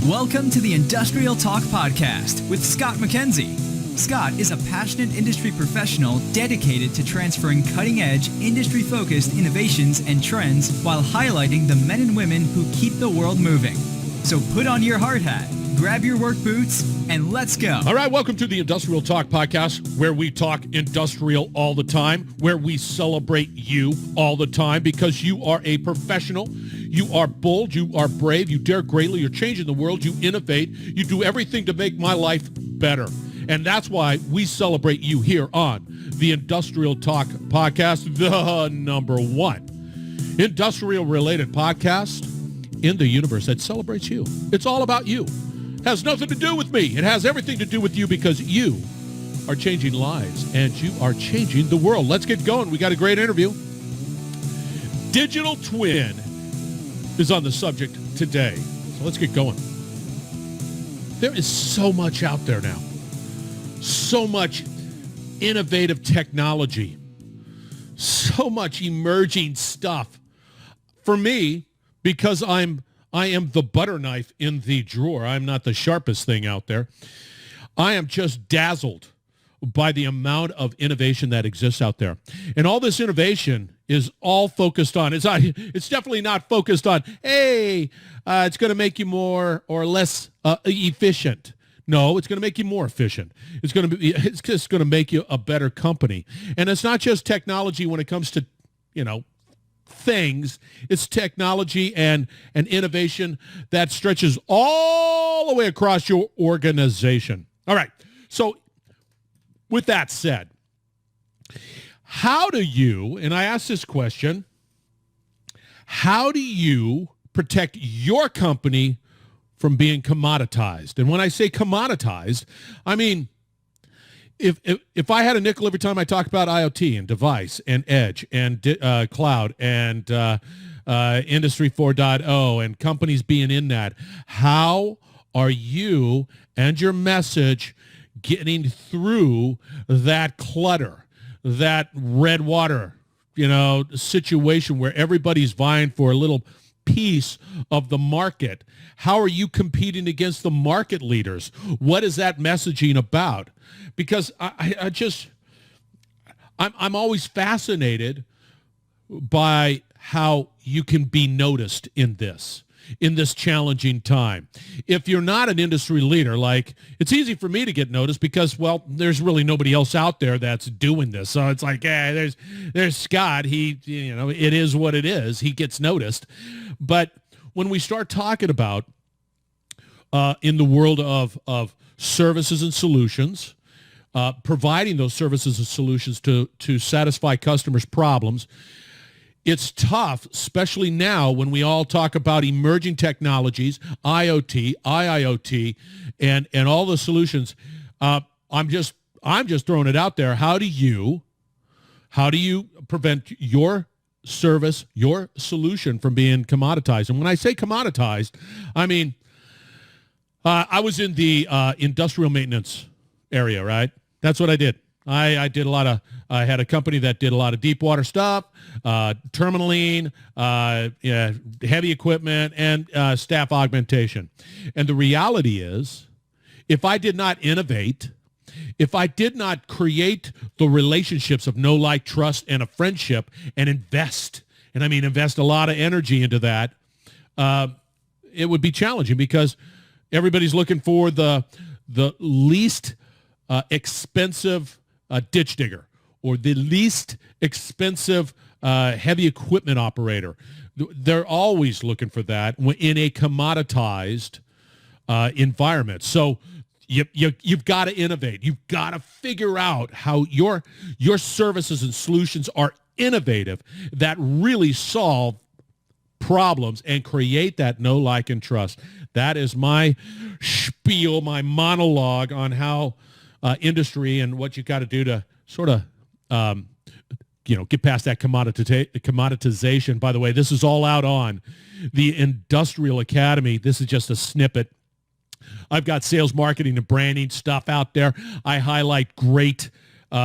Welcome to the Industrial Talk Podcast with Scott McKenzie. Scott is a passionate industry professional dedicated to transferring cutting-edge, industry-focused innovations and trends while highlighting the men and women who keep the world moving. So put on your hard hat, grab your work boots, and let's go. All right, welcome to the Industrial Talk Podcast, where we talk industrial all the time, where we celebrate you all the time because you are a professional. You are bold, you are brave, you dare greatly, you're changing the world, you innovate, you do everything to make my life better. And that's why we celebrate you here on the Industrial Talk Podcast, the number one industrial-related podcast in the universe that celebrates you. It's all about you. It has nothing to do with me. It has everything to do with you because you are changing lives and you are changing the world. Let's get going. We got a great interview. Digital twin is on the subject today. So let's get going. There is so much out there now. So much innovative technology. So much emerging stuff. For me, because I am the butter knife in the drawer. I'm not the sharpest thing out there. I am just dazzled by the amount of innovation that exists out there. And all this innovation is all focused on, it's definitely not focused on, hey, it's going to make you more or less efficient. No, it's going to make you more efficient. It's just going to make you a better company. And it's not just technology when it comes to, things. It's technology and innovation that stretches all the way across your organization. All right. So with that said, how do you, and I ask this question, how do you protect your company from being commoditized? And when I say commoditized, I mean, if I had a nickel every time I talk about IoT and device and edge and cloud and Industry 4.0 and companies being in that, how are you and your message getting through that clutter, that red water, situation where everybody's vying for a little piece of the market? How are you competing against the market leaders? What is that messaging about? Because I'm always fascinated by how you can be noticed in this challenging time. If you're not an industry leader, like, it's easy for me to get noticed because, well, there's really nobody else out there that's doing this. So it's like, there's Scott. He, it is what it is. He gets noticed. But when we start talking about in the world of services and solutions, providing those services and solutions to satisfy customers' problems, it's tough, especially now when we all talk about emerging technologies, IoT, IIoT, and all the solutions. I'm just throwing it out there. How do you prevent your service, your solution from being commoditized? And when I say commoditized, I mean, I was in the industrial maintenance area, right? That's what I did. I did I had a company that did a lot of deep water stuff, terminaling, heavy equipment, and staff augmentation. And the reality is, if I did not innovate, if I did not create the relationships of know, like, trust, and a friendship, and invest a lot of energy into that, it would be challenging because everybody's looking for the least expensive ditch digger or the least expensive heavy equipment operator. They're always looking for that in a commoditized environment. So you've got to innovate. You've got to figure out how your services and solutions are innovative that really solve problems and create that know, like, and trust. That is my spiel, my monologue on how industry and what you got to do to sort of, get past that commoditization. By the way, this is all out on the Industrial Academy. This is just a snippet. I've got sales, marketing, and branding stuff out there. I highlight great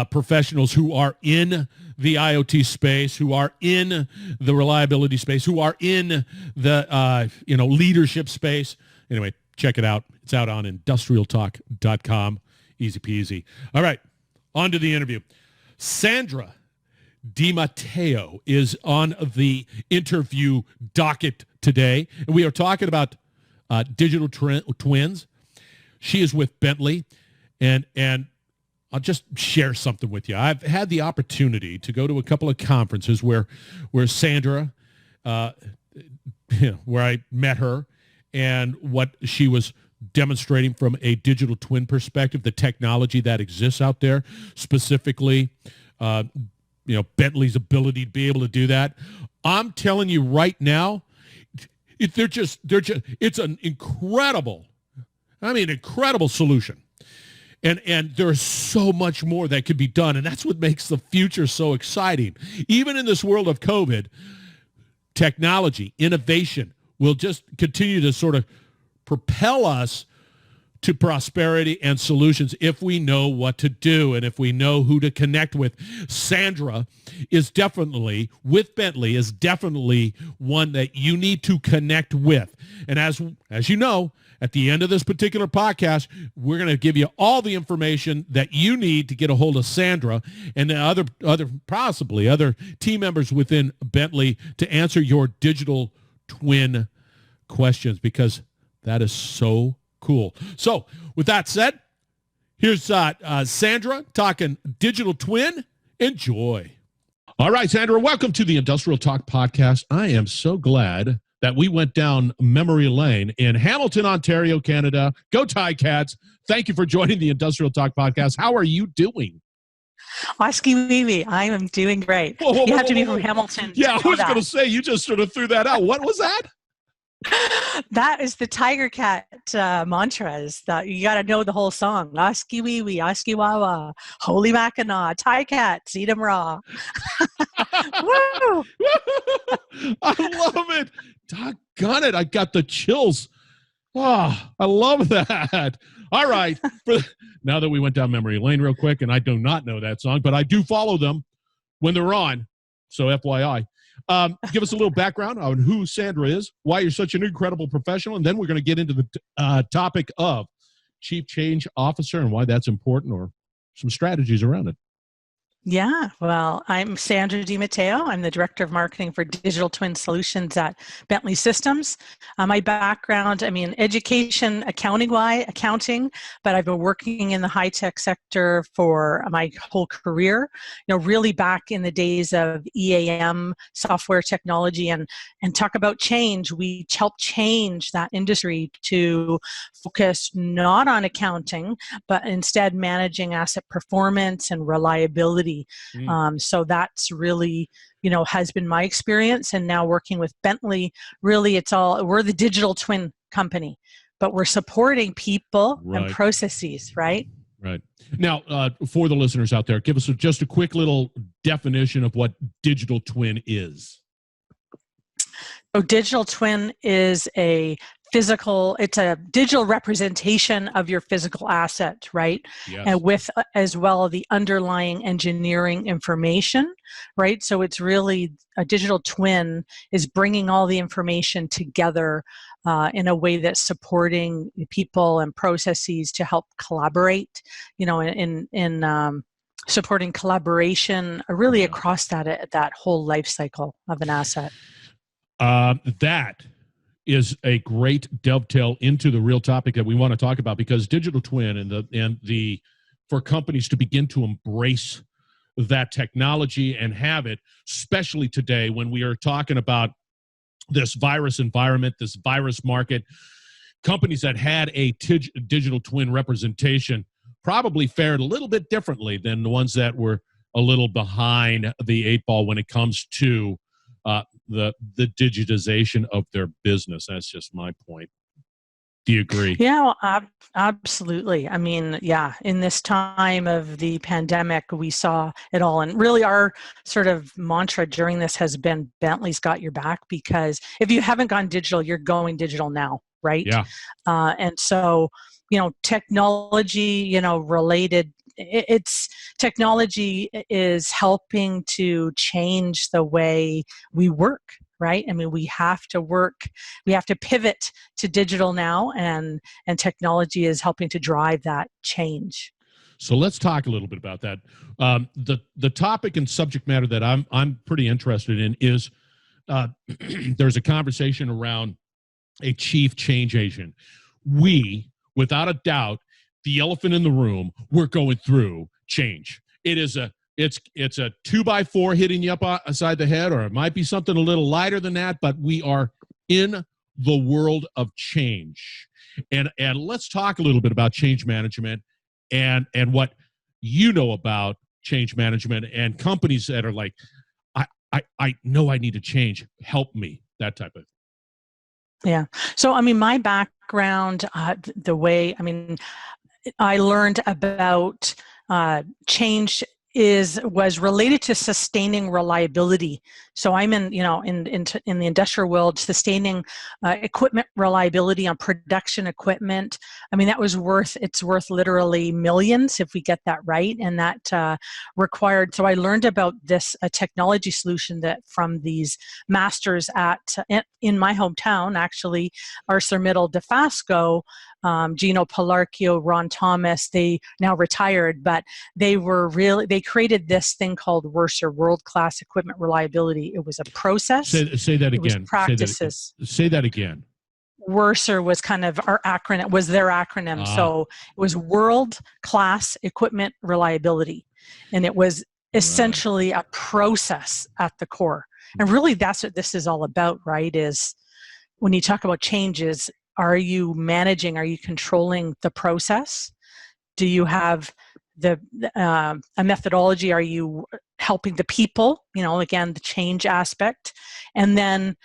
professionals who are in the IoT space, who are in the reliability space, who are in the leadership space. Anyway, check it out. It's out on industrialtalk.com. Easy peasy. All right, on to the interview. Sandra Dimatteo is on the interview docket today. And we are talking about digital twins. She is with Bentley. And I'll just share something with you. I've had the opportunity to go to a couple of conferences where Sandra, where I met her, and what she was demonstrating from a digital twin perspective, the technology that exists out there, specifically, Bentley's ability to be able to do that. I'm telling you right now, it's an incredible solution. And there's so much more that could be done. And that's what makes the future so exciting. Even in this world of COVID, technology, innovation will just continue to sort of propel us to prosperity and solutions if we know what to do and if we know who to connect with. Sandra is definitely, with Bentley, is definitely one that you need to connect with. And as you know, at the end of this particular podcast, we're going to give you all the information that you need to get a hold of Sandra and the possibly other team members within Bentley to answer your digital twin questions, because that is so cool. So with that said, here's Sandra talking digital twin. Enjoy. All right, Sandra, welcome to the Industrial Talk Podcast. I am so glad that we went down memory lane in Hamilton, Ontario, Canada. Go Ticats. Thank you for joining the Industrial Talk Podcast. How are you doing? Oski Wee, I am doing great. You have to be from Hamilton. Yeah, I was going to say, you just sort of threw that out. What was that? That is the Tiger Cat mantras that you got to know the whole song. Oski Wee, Oski Wawa, Holy Mackinac, Tie Cat, Eat 'em Raw. Woo! I love it. Doggone it. I got the chills. Oh, I love that. All right. Now that we went down memory lane real quick, and I do not know that song, but I do follow them when they're on. So FYI. Give us a little background on who Sandra is, why you're such an incredible professional, and then we're going to get into the topic of Chief Change Officer and why that's important, or some strategies around it. Yeah, well, I'm Sandra Dimatteo. I'm the Director of Marketing for Digital Twin Solutions at Bentley Systems. My background, education, accounting, but I've been working in the high-tech sector for my whole career, really back in the days of EAM, software technology, and talk about change. We helped change that industry to focus not on accounting, but instead managing asset performance and reliability. So that's really, has been my experience. And now working with Bentley, really we're the digital twin company, but we're supporting people and processes, right? Right. Now, for the listeners out there, give us just a quick little definition of what digital twin is. So digital twin is it's a digital representation of your physical asset, right? Yes. And with as well the underlying engineering information, right? So it's really a digital twin is bringing all the information together in a way that's supporting people and processes to help collaborate, in supporting collaboration really across that whole life cycle of an asset. That is a great dovetail into the real topic that we want to talk about, because digital twin and the for companies to begin to embrace that technology and have it, especially today when we are talking about this virus environment, this virus market, companies that had a digital twin representation probably fared a little bit differently than the ones that were a little behind the eight ball when it comes to the digitization of their business. That's just my point. Do you agree? Yeah, well, absolutely. In this time of the pandemic, we saw it all. And really our sort of mantra during this has been Bentley's got your back, because if you haven't gone digital, you're going digital now, right? Yeah. And so, technology, related, technology is helping to change the way we work, right? I mean, we have to pivot to digital now, and technology is helping to drive that change. So let's talk a little bit about that. The topic and subject matter that I'm pretty interested in is there's a conversation around a chief change agent. We, without a doubt, the elephant in the room, we're going through change. It's a 2x4 hitting you up aside the head, or it might be something a little lighter than that, but we are in the world of change. And let's talk a little bit about change management and what you know about change management and companies that are like, I know I need to change. Help me, that type of thing. Yeah. So, I mean, my background, I learned about change was related to sustaining reliability. So I'm in the industrial world, sustaining equipment reliability on production equipment. I mean, it's worth literally millions if we get that right. And that required, so I learned about this technology solution that from these masters in my hometown, actually, ArcelorMittal DeFasco, Gino Palarchio, Ron Thomas, they now retired, but they created this thing called WERSR, World Class Equipment Reliability. It was a process. Say that again. It was practices. Say that again. WERSR was kind of their acronym. So it was World Class Equipment Reliability. And it was essentially a process at the core. And really that's what this is all about, right? Is when you talk about changes, are you controlling the process? Do you have a methodology? Are you helping the people? Again, the change aspect. And then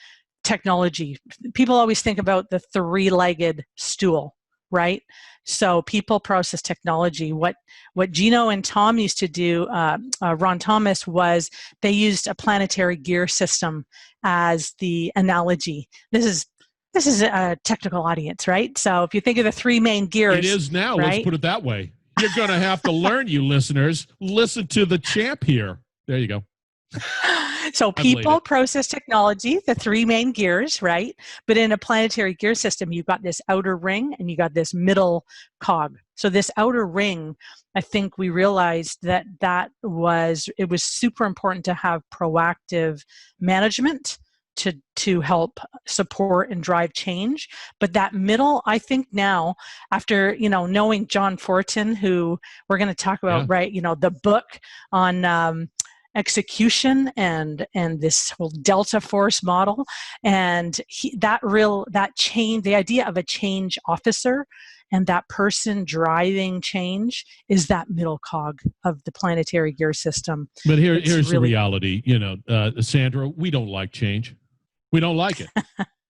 technology. People always think about the three-legged stool, right? So people, process, technology. What Gino and Tom used to do, Ron Thomas, was they used a planetary gear system as the analogy. This is a technical audience, right? So if you think of the three main gears. It is now, right? Let's put it that way. You're going to have to learn, you listeners. Listen to the champ here. There you go. So people, process, technology, the three main gears, right? But in a planetary gear system, you've got this outer ring and you got this middle cog. So this outer ring, I think we realized that it was super important to have proactive management to help support and drive change. But that middle, I think now, after, knowing John Fortin, who we're going to talk about, right, the book on execution and this whole Delta Force model, and that change, the idea of a change officer and that person driving change is that middle cog of the planetary gear system. But here's the reality, Sandra, we don't like change. We don't like it.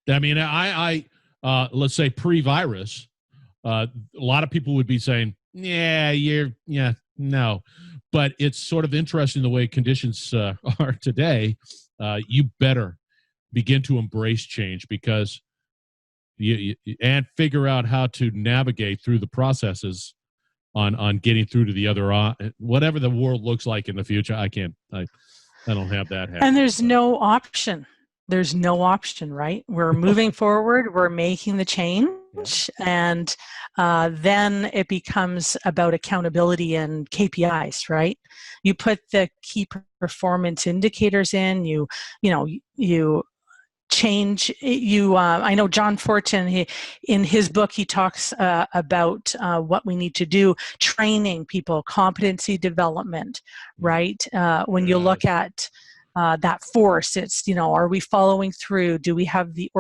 I mean, I let's say pre-virus, a lot of people would be saying, no. But it's sort of interesting the way conditions are today. You better begin to embrace change because and figure out how to navigate through the processes on getting through to the other, whatever the world looks like in the future. I don't have that happen. And there's no option. There's no option, right? We're moving forward. We're making the change. And then it becomes about accountability and KPIs, right? You put the key performance indicators in, you change. I know John Fortin, in his book, he talks about what we need to do, training people, competency development, right? When you look at that force, it's, are we following through? Do we have the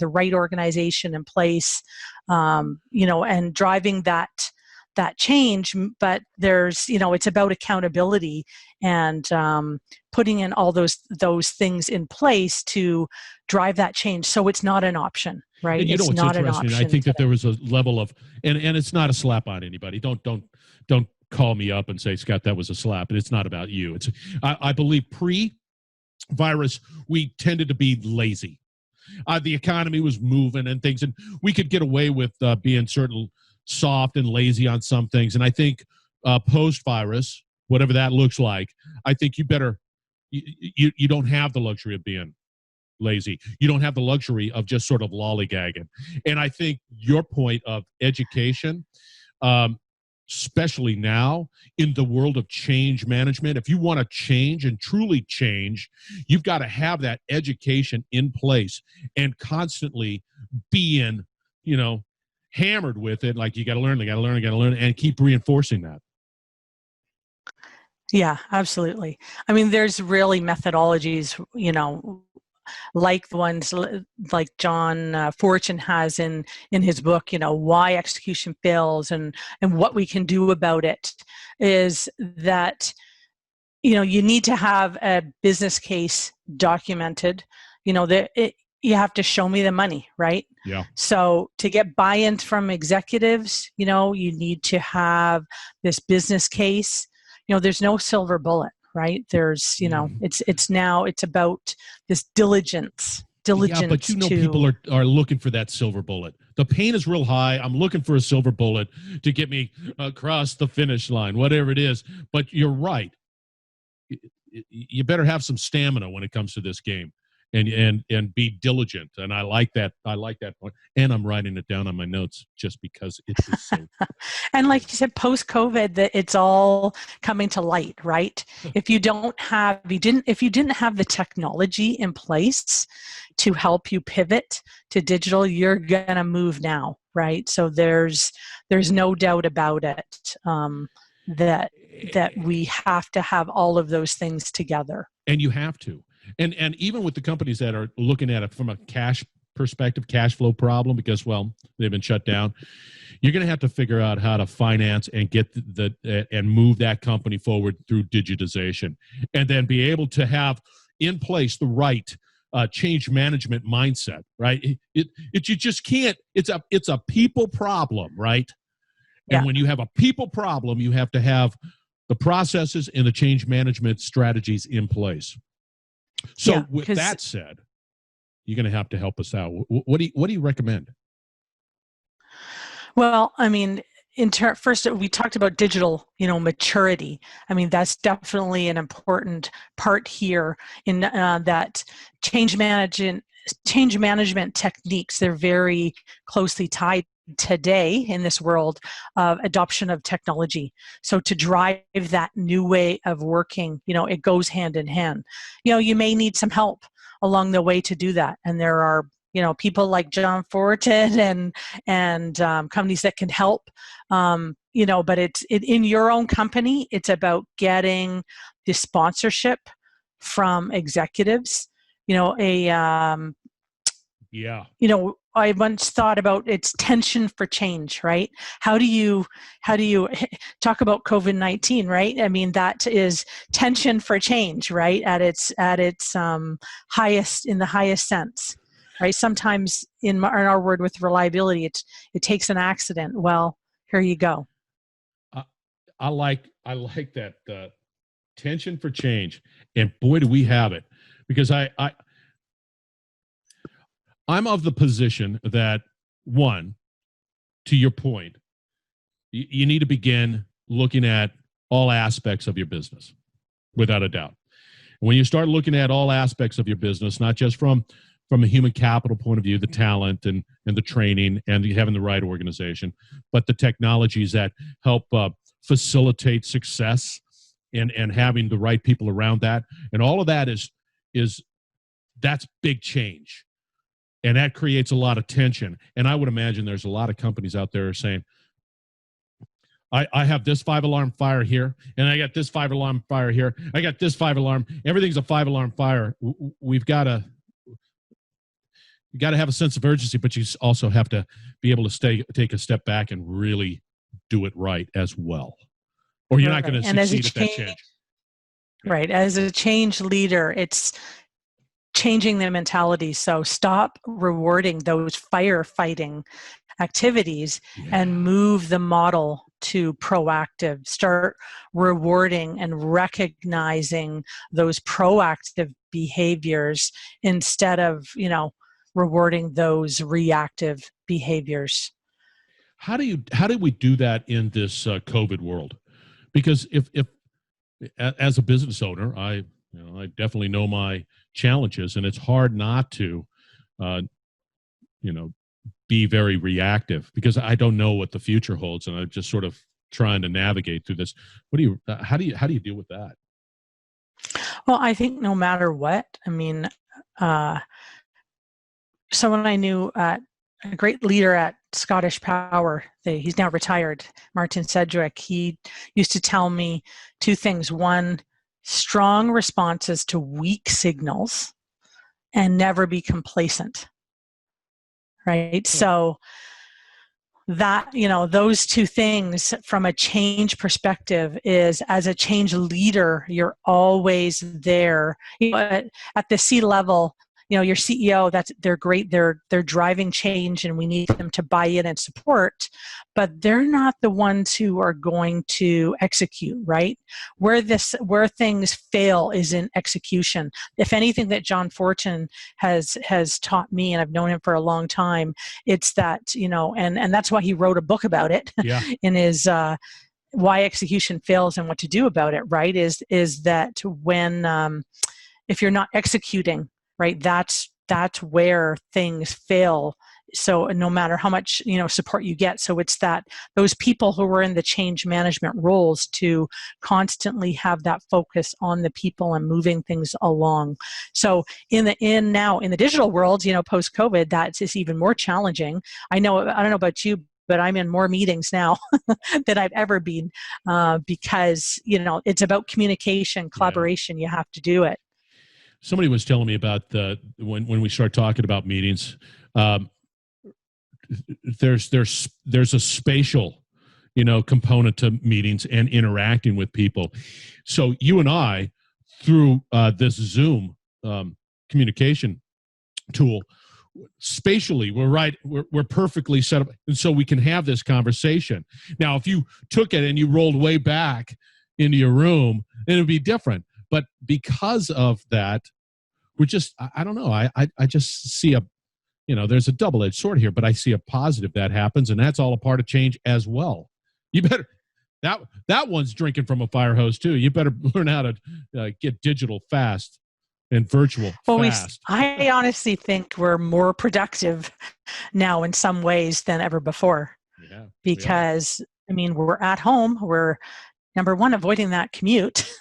right organization in place? And driving that change, but there's, it's about accountability and putting in all those things in place to drive that change. So it's not an option, right? And it's not an option. I think that there was a level of, and it's not a slap on anybody. Don't call me up and say, Scott, that was a slap. And it's not about you. It's, I believe pre-virus, we tended to be lazy. The economy was moving and things, and we could get away with being certain soft and lazy on some things. And I think post-virus, whatever that looks like, I think you don't have the luxury of being lazy. You don't have the luxury of just sort of lollygagging. And I think your point of education, especially now in the world of change management, if you want to change and truly change, you've got to have that education in place and constantly being, hammered with it. Like you got to learn, and keep reinforcing that. Yeah, absolutely. I mean, there's really methodologies, like the ones like John Fortune has in his book, why execution fails and what we can do about it, is that, you need to have a business case documented, you have to show me the money, right? Yeah. So to get buy-in from executives, you need to have this business case. There's no silver bullet, right? There's, it's about this diligence. Yeah, but people are looking for that silver bullet. The pain is real high. I'm looking for a silver bullet to get me across the finish line, whatever it is. But you're right. You better have some stamina when it comes to this game. And be diligent. And I like that point. And I'm writing it down on my notes just because it's just so. And like you said, post-COVID, that it's all coming to light, right? If you didn't have the technology in place to help you pivot to digital, you're gonna move now, right? So there's no doubt about it, that we have to have all of those things together. And you have to. And even with the companies that are looking at it from a cash perspective, cash flow problem, because, well, they've been shut down, you're going to have to figure out how to finance and get and move that company forward through digitization, and then be able to have in place the right change management mindset, right? You just can't. It's a people problem, right? And when you have a people problem, you have to have the processes and the change management strategies in place. So with that said, you're going to have to help us out. What do you recommend? Well, I mean, first we talked about digital, maturity. I mean, that's definitely an important part here in that change management techniques. They're very closely tied today in this world of adoption of technology. So to drive that new way of working, it goes hand in hand. You may need some help along the way to do that. And there are, people like John Fortin and companies that can help, but it's in your own company. It's about getting the sponsorship from executives, I once thought about it's tension for change, right? How do you talk about COVID-19, right? I mean, that is tension for change, right? At its highest, in the highest sense, right? Sometimes in our word with reliability, it takes an accident. Well, here you go. I like that tension for change, and boy, do we have it, because I'm of the position that, one, to your point, you need to begin looking at all aspects of your business, without a doubt. When you start looking at all aspects of your business, not just from a human capital point of view, the talent and the training and having the right organization, but the technologies that help facilitate success and having the right people around that, and all of that that's big change. And that creates a lot of tension. And I would imagine there's a lot of companies out there saying, I have this 5-alarm fire here, and I got this 5-alarm fire here. I got this 5-alarm. Everything's a 5-alarm fire. You got to have a sense of urgency, but you also have to be able to take a step back and really do it right as well. Or you're not going to succeed at that change. Right. As a change leader, it's changing the mentality. So stop rewarding those firefighting activities and move the model to proactive. Start rewarding and recognizing those proactive behaviors instead of, rewarding those reactive behaviors. How do we do that in this COVID world? Because if as a business owner, I definitely know my challenges, and it's hard not to, be very reactive because I don't know what the future holds, and I'm just sort of trying to navigate through this. How do you deal with that? Well, I think no matter what, I mean, someone I knew a great leader at Scottish Power, he's now retired, Martin Sedgwick, he used to tell me two things. One, strong responses to weak signals and never be complacent, right? So that, those two things from a change perspective is, as a change leader, you're always there. At the C level, your CEO, they're great. They're driving change, and we need them to buy in and support, but they're not the ones who are going to execute, right? Where things fail is in execution. If anything that John Fortin has taught me, and I've known him for a long time, it's that, and that's why he wrote a book about it. Yeah. in his why execution fails and what to do about it, right? Is that when if you're not executing, right, that's where things fail. So no matter how much support you get, so it's that those people who are in the change management roles to constantly have that focus on the people and moving things along. So now in the digital world, post COVID, that is even more challenging. I don't know about you, but I'm in more meetings now than I've ever been because it's about communication, collaboration. You have to do it. Somebody was telling me about when we start talking about meetings, there's a spatial, component to meetings and interacting with people. So you and I, through this Zoom communication tool, spatially we're perfectly set up, and so we can have this conversation. Now, if you took it and you rolled way back into your room, then it would be different. But because of that, I don't know. I just see there's a double-edged sword here, but I see a positive that happens, and that's all a part of change as well. You better, that one's drinking from a fire hose too. You better learn how to get digital fast and virtual fast. I honestly think we're more productive now in some ways than ever before. Yeah, because, we're at home. We're, number one, avoiding that commute.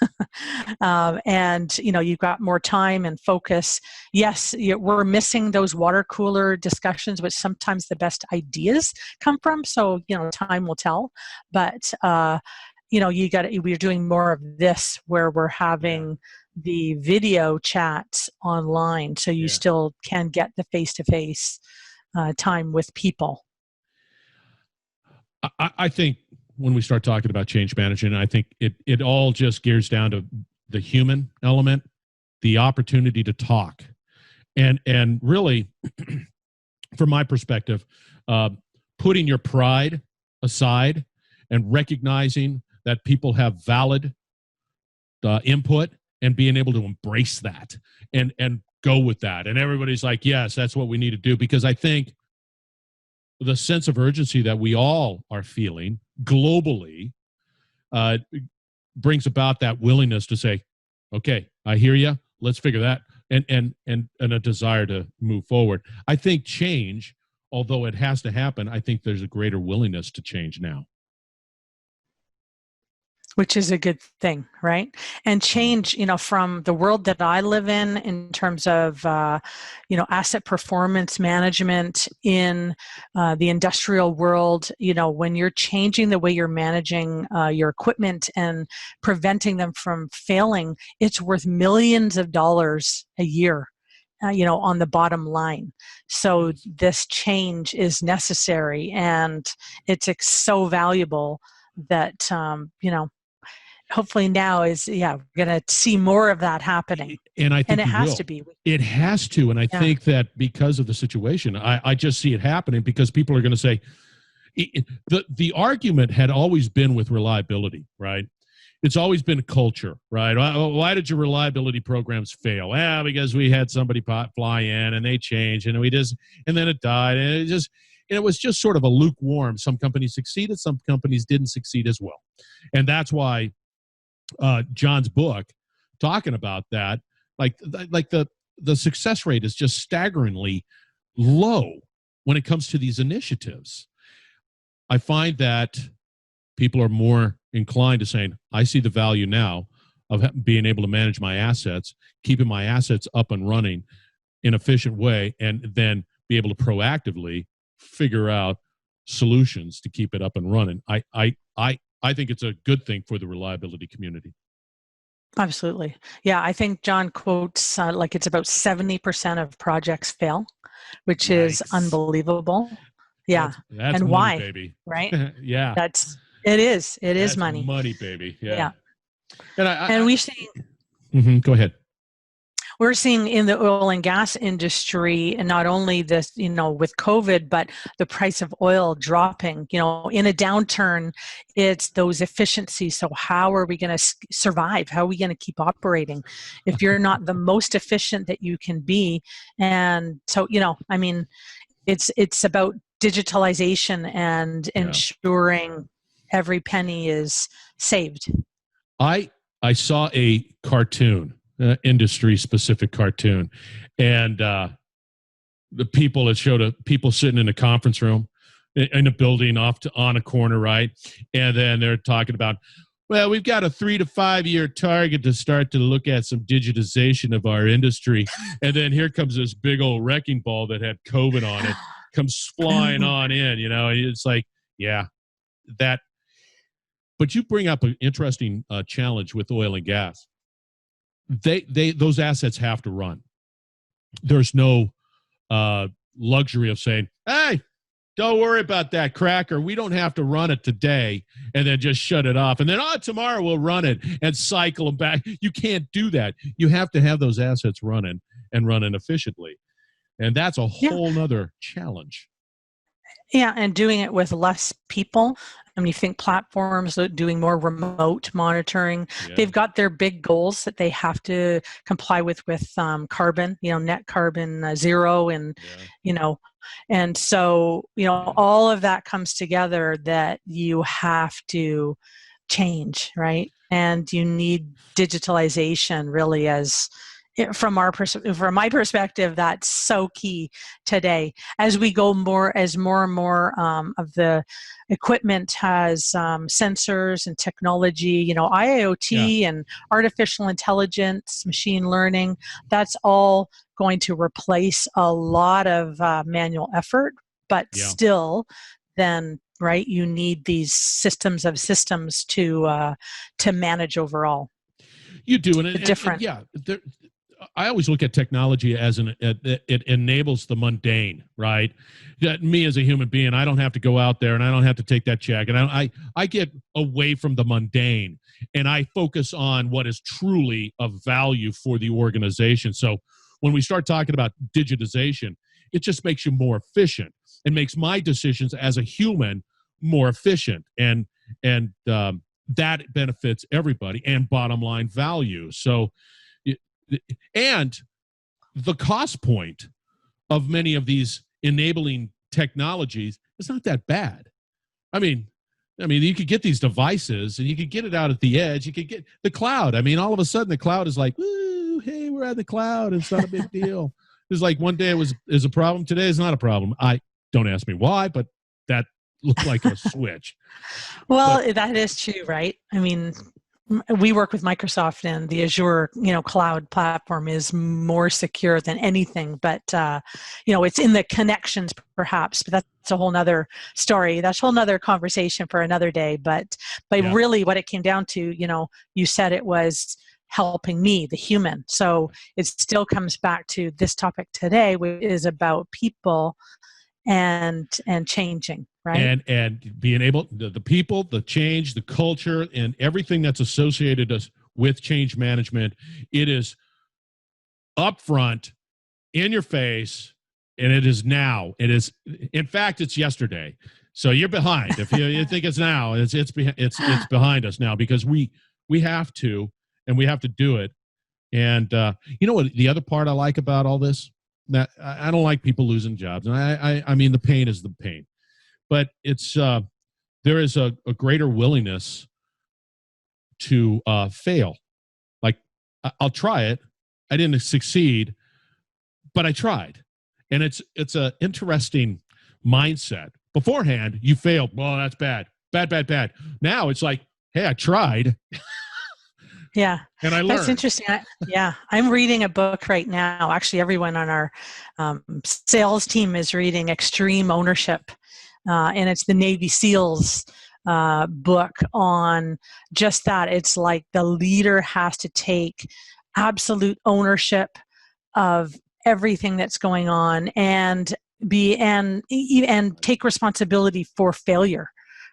And, you've got more time and focus. Yes, we're missing those water cooler discussions, which sometimes the best ideas come from. So, time will tell. But, we're doing more of this where we're having the video chats online. So you still can get the face-to-face time with people. I think when we start talking about change management, I think it all just gears down to the human element, the opportunity to talk. And really, from my perspective, putting your pride aside and recognizing that people have valid input and being able to embrace that and go with that. And everybody's like, yes, that's what we need to do. Because I think the sense of urgency that we all are feeling globally brings about that willingness to say, okay, I hear you. Let's figure that. And a desire to move forward. I think change, although it has to happen, I think there's a greater willingness to change now. Which is a good thing, right? And change, from the world that I live in terms of, asset performance management in the industrial world, when you're changing the way you're managing your equipment and preventing them from failing, it's worth millions of dollars a year, on the bottom line. So this change is necessary, and it's so valuable that, hopefully now is, we're going to see more of that happening. And I think it has to be. It has to. And I think that because of the situation, I just see it happening because people are going to say, the argument had always been with reliability, right? It's always been culture, right? Why did your reliability programs fail? Because we had somebody fly in and they changed and then it died. And it was just sort of a lukewarm. Some companies succeeded, some companies didn't succeed as well. And that's why John's book talking about that, like the the success rate is just staggeringly low when it comes to these initiatives. I find that people are more inclined to saying, I see the value now of being able to manage my assets, keeping my assets up and running in an efficient way, and then be able to proactively figure out solutions to keep it up and running. I think it's a good thing for the reliability community. Absolutely. Yeah, I think John quotes like it's about 70% of projects fail, which is Yikes. unbelievable. Yeah. That's and money, why? baby. Right? Yeah. It is That's money. money, baby. Yeah. Yeah. And we've seen go ahead. we're seeing in the oil and gas industry, and not only this, with COVID, but the price of oil dropping, in a downturn, it's those efficiencies. So how are we going to survive? How are we going to keep operating if you're not the most efficient that you can be? And so, it's about digitalization and ensuring every penny is saved. I saw a cartoon, industry-specific cartoon, and the people, it showed people sitting in a conference room in a building on a corner, right? And then they're talking about, well, we've got a 3 to 5 year target to start to look at some digitization of our industry. And then here comes this big old wrecking ball that had COVID on it, comes flying on in, It's like, yeah, that. But you bring up an interesting challenge with oil and gas. Those assets have to run. There's no luxury of saying, hey, don't worry about that cracker. We don't have to run it today and then just shut it off. And then, tomorrow we'll run it and cycle them back. You can't do that. You have to have those assets running and running efficiently. And that's a whole nother challenge. Yeah, and doing it with less people. I mean, you think platforms doing more remote monitoring. Yeah. They've got their big goals that they have to comply with carbon, net carbon zero, and and so all of that comes together that you have to change, right? And you need digitalization really as. From my perspective, that's so key today. As we go more and more of the equipment has sensors and technology, IoT and artificial intelligence, machine learning, that's all going to replace a lot of manual effort, but still then, right, you need these systems of systems to manage overall. You do, and I always look at technology as it enables the mundane, right? That me as a human being, I don't have to go out there and I don't have to take that check, and I get away from the mundane and I focus on what is truly of value for the organization. So when we start talking about digitization, it just makes you more efficient. It makes my decisions as a human more efficient, and that benefits everybody and bottom line value. So. And the cost point of many of these enabling technologies is not that bad. I mean, you could get these devices and you could get it out at the edge. You could get the cloud. I mean, all of a sudden the cloud is like, woo, hey, we're at the cloud. It's not a big deal. It's like one day is a problem. Today is not a problem. Don't ask me why, but that looked like a switch. Well, that is true, right? I mean, we work with Microsoft, and the Azure, cloud platform is more secure than anything. But it's in the connections, perhaps. But that's a whole nother story. That's a whole nother conversation for another day. But really, what it came down to, you said it was helping me, the human. So it still comes back to this topic today, which is about people and changing. Right. And being able, the people, the change, the culture, and everything that's associated with change management, it is upfront, in your face, and it is now. It is, in fact, it's yesterday. So you're behind. If you think it's now, it's behind us now, because we have to, and we have to do it. And what the other part I like about all this, that I don't like people losing jobs, and I mean the pain is the pain. But it's there is a greater willingness to fail. Like, I'll try it. I didn't succeed, but I tried. And it's a interesting mindset. Beforehand, you failed. Well, that's bad. Bad. Now it's like, hey, I tried. Yeah. And I learned. That's interesting. I'm reading a book right now. Actually, everyone on our sales team is reading Extreme Ownership. And it's the Navy SEALs book on just that. It's like the leader has to take absolute ownership of everything that's going on and take responsibility for failure,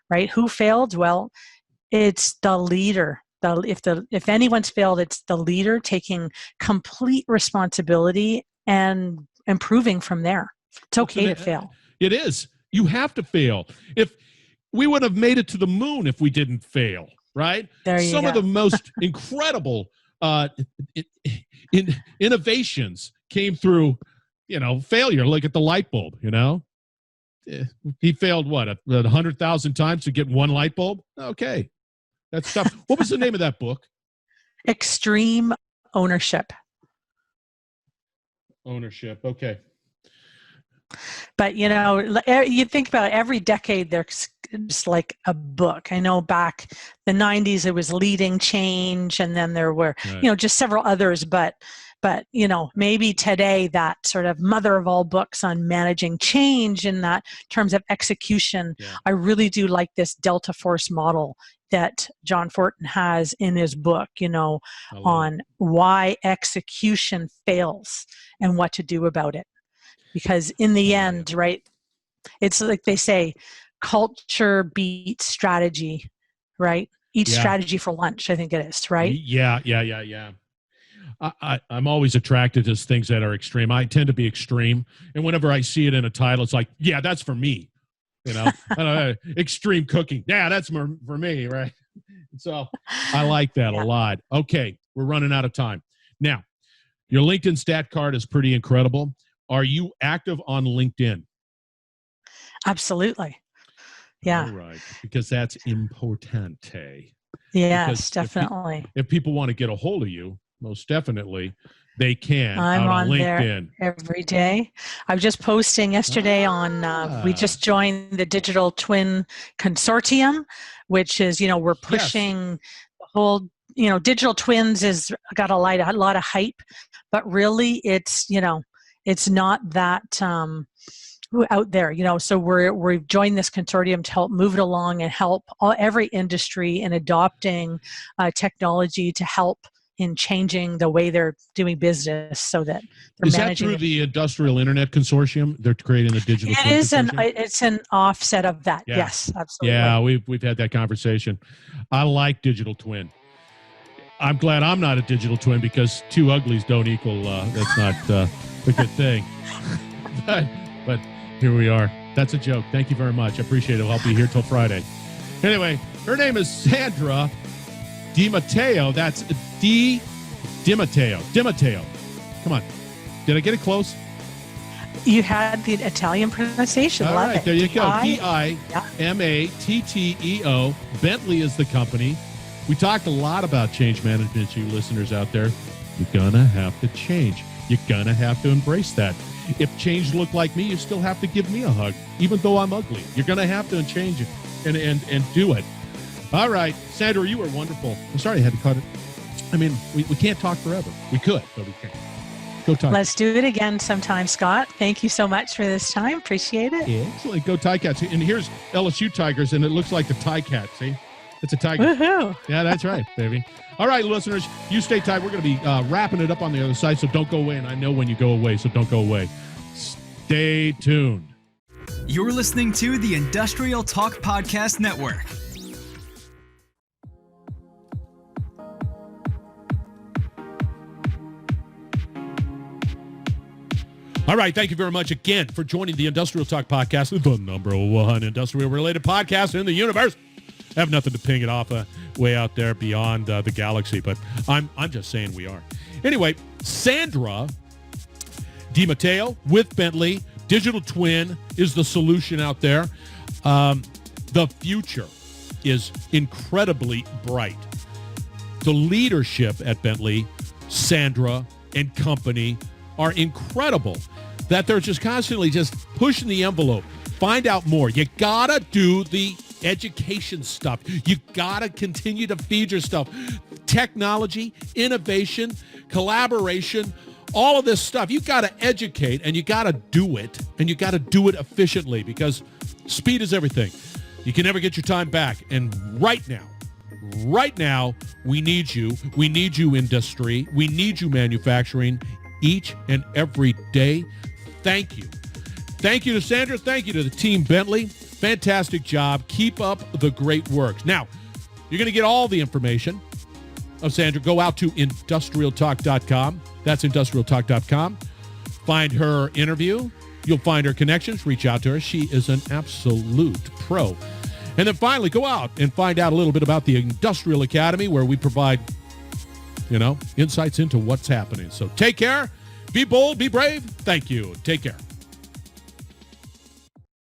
right? Who failed? Well, it's the leader. If anyone's failed, it's the leader taking complete responsibility and improving from there. It's okay to fail. It is. You have to fail. If we would have made it to the moon if we didn't fail, right? Some of the most incredible innovations came through, failure. Look at the light bulb, He failed, 100,000 times to get one light bulb? Okay. That's tough. What was the name of that book? Extreme Ownership. Okay. But, you think about every decade, there's just like a book. I know back the 90s, it was Leading Change, and then there were, just several others. But maybe today that sort of mother of all books on managing change in that terms of execution. Yeah. I really do like this Delta Force model that John Fortin has in his book, on why execution fails and what to do about it. Because in the end, right, it's like they say, culture beats strategy, right? Eat strategy for lunch, I think it is, right? Yeah. I'm always attracted to things that are extreme. I tend to be extreme. And whenever I see it in a title, it's like, yeah, that's for me. Extreme cooking. Yeah, that's for me, right? So I like that a lot. Okay, we're running out of time. Now, your LinkedIn stat card is pretty incredible. Are you active on LinkedIn? Absolutely. Yeah. All right, because that's important. Yes, definitely. If people want to get a hold of you, most definitely, they can. I'm on LinkedIn there every day. I was just posting yesterday on, we just joined the Digital Twin Consortium, which is, we're pushing the whole, digital twins has got a lot of hype, but really it's, it's not that out there, so we've joined this consortium to help move it along and help every industry in adopting technology to help in changing the way they're doing business so that they're managing. Is that through the Industrial Internet Consortium? They're creating the digital twin consortium? It's an offset of that. Yeah. Yes, absolutely. Yeah, we've had that conversation. I like digital twin. I'm glad I'm not a digital twin because two uglies don't equal, that's not a good thing. but here we are. That's a joke. Thank you very much. I appreciate it. I'll be here till Friday. Anyway, her name is Sandra Dimatteo. That's Dimatteo. Come on. Did I get it close? You had the Italian pronunciation. All Love right, it. there you go. Dimatteo. Bentley is the company. We talked a lot about change management, you listeners out there. You're going to have to change. You're going to have to embrace that. If change looked like me, you still have to give me a hug, even though I'm ugly. You're going to have to change it and do it. All right, Sandra, you were wonderful. I'm sorry I had to cut it. I mean, we can't talk forever. We could, but we can't. Go Ticats. Let's do it again sometime, Scott. Thank you so much for this time. Appreciate it. Excellent. Go Ticats. And here's LSU Tigers, and it looks like the Ticat. See? It's a tiger. Woohoo. Yeah, that's right, baby. All right, listeners, you stay tight. We're going to be wrapping it up on the other side, so don't go away. And I know when you go away, so don't go away. Stay tuned. You're listening to the Industrial Talk Podcast Network. All right, thank you very much again for joining the Industrial Talk Podcast, the number one industrial-related podcast in the universe. I have nothing to ping it off way out there beyond the galaxy, but I'm just saying we are. Anyway, Sandra Dimatteo with Bentley, digital twin is the solution out there. The future is incredibly bright. The leadership at Bentley, Sandra and company, are incredible that they're just constantly just pushing the envelope. Find out more. You got to do the education stuff. You got to continue to feed yourself. Technology, innovation, collaboration, all of this stuff. You got to educate, and you got to do it, and you got to do it efficiently, because speed is everything. You can never get your time back. And right now, we need you. We need you, industry. We need you, manufacturing, each and every day. Thank you. Thank you to Sandra. Thank you to the team Bentley. Fantastic job. Keep up the great work. Now, you're going to get all the information of Sandra. Go out to industrialtalk.com. That's industrialtalk.com. Find her interview. You'll find her connections. Reach out to her. She is an absolute pro. And then finally, go out and find out a little bit about the Industrial Academy, where we provide, insights into what's happening. So take care. Be bold. Be brave. Thank you. Take care.